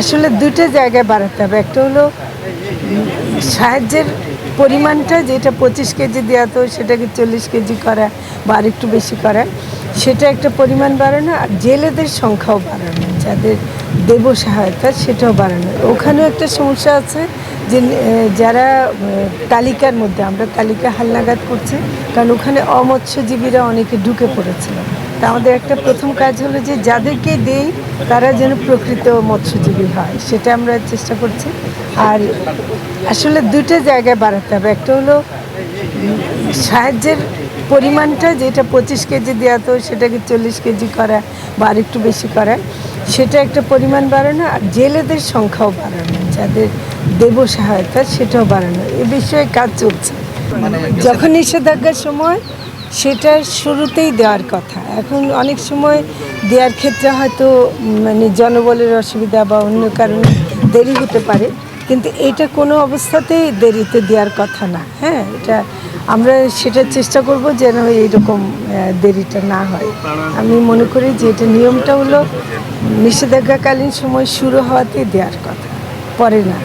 আসলে দুটো জায়গায় বাড়াতে হবে। একটা হলো সাহায্যের পরিমাণটা, যেটা 25 কেজি দেওয়া তো সেটাকে 40 কেজি করা বা আরেকটু বেশি করা, সেটা একটা পরিমাণ বাড়ানো। আর জেলেদের সংখ্যাও বাড়ানো, যাদের দেব সহায়তা সেটাও বাড়ানো। ওখানেও একটা সমস্যা আছে যে যারা তালিকার মধ্যে, আমরা তালিকা হালনাগাদ করছি, কারণ ওখানে অমৎস্যজীবীরা অনেকে ঢুকে পড়েছিল। তা আমাদের একটা প্রথম কাজ হলো যে যাদেরকে দেই তারা যেন প্রকৃত মৎস্যজীবী হয়, সেটা আমরা চেষ্টা করছি। আর আসলে দুটো জায়গায় বাড়াতে হবে। একটা হলো সাহায্যের পরিমাণটা, যেটা 25 কেজি দেওয়া তো সেটাকে 40 কেজি করা বা আরেকটু বেশি করা, সেটা একটা পরিমাণ বাড়ানো। আর জেলেদের সংখ্যাও বাড়ানো, যাদের দেব সহায়তা সেটাও বাড়ানো। এ বিষয়ে কাজ চলছে। যখন নিষেধাজ্ঞার সময় সেটা শুরুতেই দেওয়ার কথা। এখন অনেক সময় দেওয়ার ক্ষেত্রে হয়তো জনবলের অসুবিধা বা অন্য কারণে দেরি হতে পারে, কিন্তু এটা কোনো অবস্থাতেই দেরিতে দেওয়ার কথা না। হ্যাঁ, এটা আমরা সেটা চেষ্টা করব যেন এইরকম দেরিটা না হয়। আমি মনে করি যে এটা নিয়মটা হলো নিষেধাজ্ঞাকালীন সময় শুরু হওয়াতেই দেওয়ার কথা, পরে না।